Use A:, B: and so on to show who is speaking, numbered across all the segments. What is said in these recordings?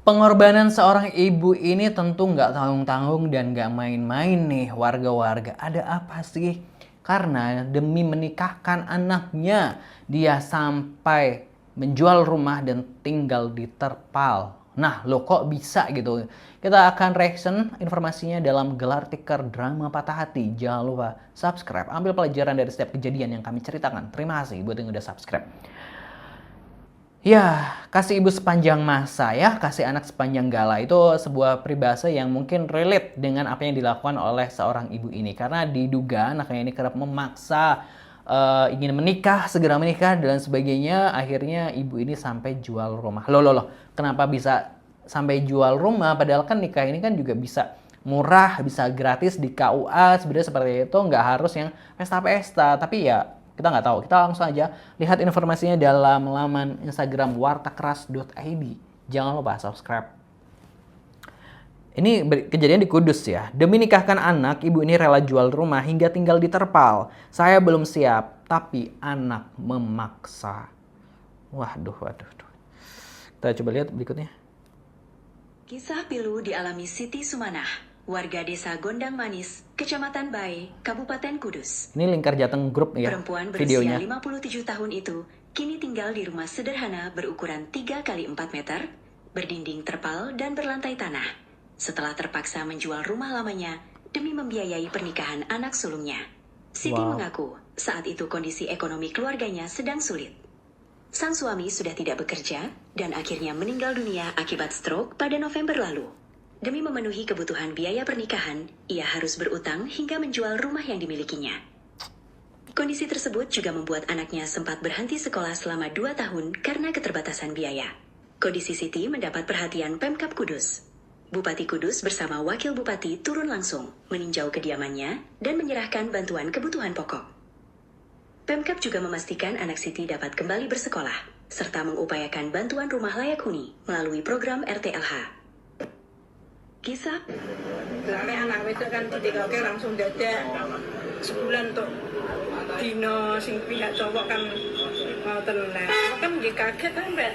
A: Pengorbanan seorang ibu ini tentu nggak tanggung-tanggung dan nggak main-main nih warga-warga. Ada apa sih? Karena demi menikahkan anaknya, dia sampai menjual rumah dan tinggal di terpal. Nah, lo kok bisa gitu? Kita akan reaction informasinya dalam Gelar Tikar Drama Patah Hati. Jangan lupa subscribe, ambil pelajaran dari setiap kejadian yang kami ceritakan. Terima kasih buat yang udah subscribe. Ya, kasih ibu sepanjang masa ya, kasih anak sepanjang gala itu sebuah peribahasa yang mungkin relate dengan apa yang dilakukan oleh seorang ibu ini. Karena diduga anaknya ini kerap memaksa ingin menikah, segera menikah dan sebagainya. Akhirnya ibu ini sampai jual rumah. Loh, kenapa bisa sampai jual rumah? Padahal kan nikah ini kan juga bisa murah, bisa gratis di KUA, sebenarnya seperti itu, nggak harus yang pesta-pesta. Tapi ya kita nggak tahu. Kita langsung aja lihat informasinya dalam laman Instagram wartakeras.id. Jangan lupa subscribe. Ini kejadian di Kudus ya. Demi nikahkan anak, ibu ini rela jual rumah hingga tinggal di terpal. Saya belum siap, tapi anak memaksa. Waduh. Kita coba lihat berikutnya.
B: Kisah pilu dialami Siti Sumanah, warga desa Gondang Manis, Kecamatan Bae, Kabupaten Kudus.
A: Ini Lingkar Jateng Group ya,
B: Perempuan
A: videonya.
B: berusia 57 tahun itu kini tinggal di rumah sederhana berukuran 3 x 4 meter, berdinding terpal dan berlantai tanah. Setelah terpaksa menjual rumah lamanya demi membiayai pernikahan anak sulungnya. Siti mengaku saat itu kondisi ekonomi keluarganya sedang sulit. Sang suami sudah tidak bekerja dan akhirnya meninggal dunia akibat stroke pada November lalu. Demi memenuhi kebutuhan biaya pernikahan, ia harus berutang hingga menjual rumah yang dimilikinya. Kondisi tersebut juga membuat anaknya sempat berhenti sekolah selama 2 tahun karena keterbatasan biaya. Kondisi Siti mendapat perhatian Pemkab Kudus. Bupati Kudus bersama Wakil Bupati turun langsung, meninjau kediamannya dan menyerahkan bantuan kebutuhan pokok. Pemkab juga memastikan anak Siti dapat kembali bersekolah, serta mengupayakan bantuan rumah layak huni melalui program RTLH. Kisah
C: Lame anak wedok kan didekake langsung dadak sebulan untuk dino sing pihak cowok kan mau tenang. Kan nggih kaget kan, Mbak.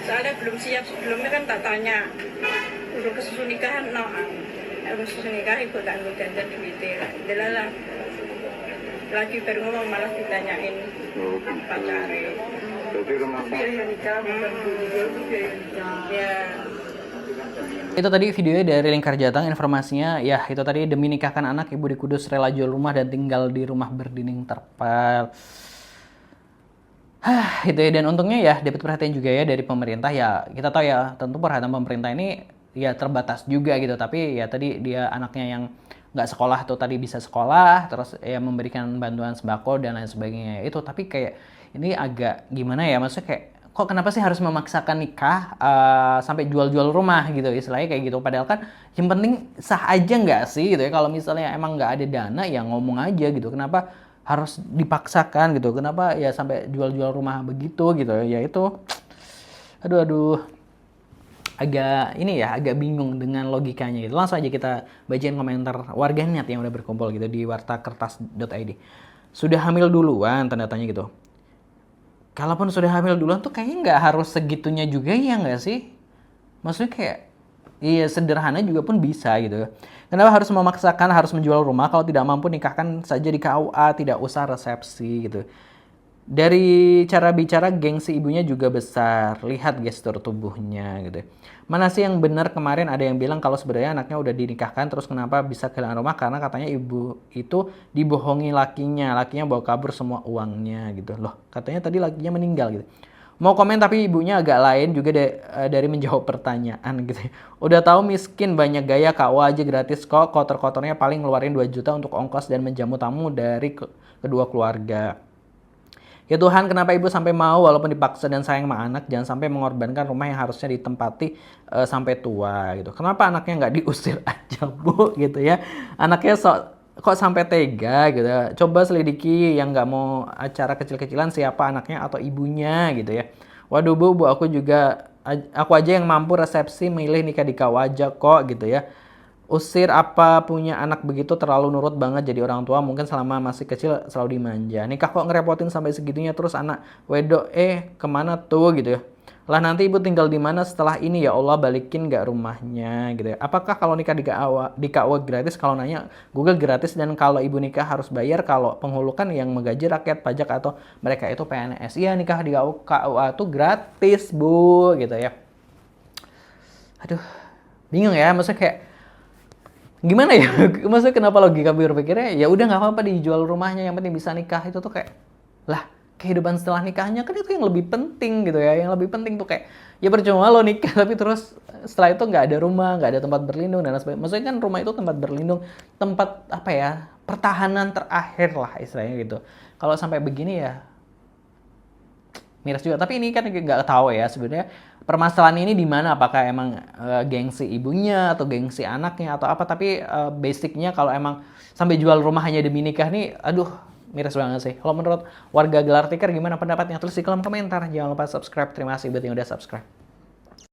C: Soalnya belum siap, sebelumnya kan tak tanya. Udah kesusu nikahan no. Harus kesusu nikah ibu tak ngundang duitnya. Delalah. Lagi baru ngomong malah ditanyain pacare.
D: Jadi rumah
C: Biaya nikah bukan ya.
A: Itu tadi videonya dari Lingkar Jateng, informasinya ya itu tadi demi nikahkan anak, ibu di Kudus rela jual rumah dan tinggal di rumah berdinding terpal. Itu ya, dan untungnya ya dapat perhatian juga ya dari pemerintah. Ya kita tahu ya tentu perhatian pemerintah ini ya terbatas juga gitu, tapi ya tadi dia anaknya yang nggak sekolah tuh tadi bisa sekolah, terus ya memberikan bantuan sembako dan lain sebagainya itu. Tapi kayak ini agak gimana ya, maksudnya kayak kok kenapa sih harus memaksakan nikah sampai jual-jual rumah gitu, istilahnya kayak gitu. Padahal kan yang penting sah aja nggak sih gitu ya, kalau misalnya emang nggak ada dana ya ngomong aja gitu, kenapa harus dipaksakan gitu, kenapa ya sampai jual-jual rumah begitu gitu ya. Itu aduh agak ini ya, agak bingung dengan logikanya gitu. Langsung aja kita bacain komentar warganet yang udah berkumpul gitu di wartakertas.id. Sudah hamil duluan tanda tanya gitu. Kalaupun sudah hamil duluan tuh kayaknya nggak harus segitunya juga ya nggak sih? Maksudnya kayak iya sederhana juga pun bisa gitu. Kenapa harus memaksakan harus menjual rumah, kalau tidak mampu nikahkan saja di KUA, tidak usah resepsi gitu. Dari cara bicara gengsi ibunya juga besar. Lihat gestur tubuhnya gitu. Mana sih yang benar, kemarin ada yang bilang kalau sebenarnya anaknya udah dinikahkan terus kenapa bisa kehilangan rumah, karena katanya ibu itu dibohongi lakinya bawa kabur semua uangnya gitu. Loh, katanya tadi lakinya meninggal gitu. Mau komen tapi ibunya agak lain juga dari menjawab pertanyaan gitu. Udah tahu miskin banyak gaya, KUA aja gratis kok, kotor-kotornya paling ngeluarin 2 juta untuk ongkos dan menjamu tamu dari kedua keluarga. Ya Tuhan, kenapa ibu sampai mau walaupun dipaksa dan sayang sama anak, jangan sampai mengorbankan rumah yang harusnya ditempati sampai tua gitu. Kenapa anaknya nggak diusir aja bu gitu ya? Anaknya kok sampai tega gitu. Coba selidiki yang nggak mau acara kecil-kecilan siapa anaknya atau ibunya gitu ya. Waduh bu aku aja yang mampu resepsi milih nikah di kau aja kok gitu ya. Usir apa punya anak begitu, terlalu nurut banget jadi orang tua, mungkin selama masih kecil selalu dimanja. Nikah kok ngerepotin sampai segitunya, terus anak wedok kemana tuh gitu ya. Lah nanti ibu tinggal di mana setelah ini, ya Allah, balikin nggak rumahnya gitu ya. Apakah kalau nikah di KUA gratis? Kalau nanya Google gratis, dan kalau ibu nikah harus bayar kalau penghulu kan yang menggaji rakyat pajak atau mereka itu PNS. Iya, nikah di KUA tuh gratis bu gitu ya. Aduh, bingung ya, maksudnya kayak gimana ya? Maksudnya kenapa logika berpikirnya ya udah nggak apa-apa dijual rumahnya, yang penting bisa nikah. Itu tuh kayak lah, kehidupan setelah nikahnya kan itu yang lebih penting gitu ya. Yang lebih penting tuh kayak ya percuma lo nikah tapi terus setelah itu nggak ada rumah, nggak ada tempat berlindung dan sebagainya. Maksudnya kan rumah itu tempat berlindung, tempat apa ya, pertahanan terakhir lah istilahnya gitu. Kalau sampai begini ya miras juga. Tapi ini kan nggak tahu ya sebenarnya permasalahan ini di mana, apakah emang gengsi ibunya atau gengsi anaknya atau apa. Tapi basicnya kalau emang sampai jual rumah hanya demi nikah nih, aduh miris banget sih. Kalau menurut warga Gelar Tikar gimana pendapatnya? Tulis di kolom komentar. Jangan lupa subscribe. Terima kasih buat yang udah subscribe.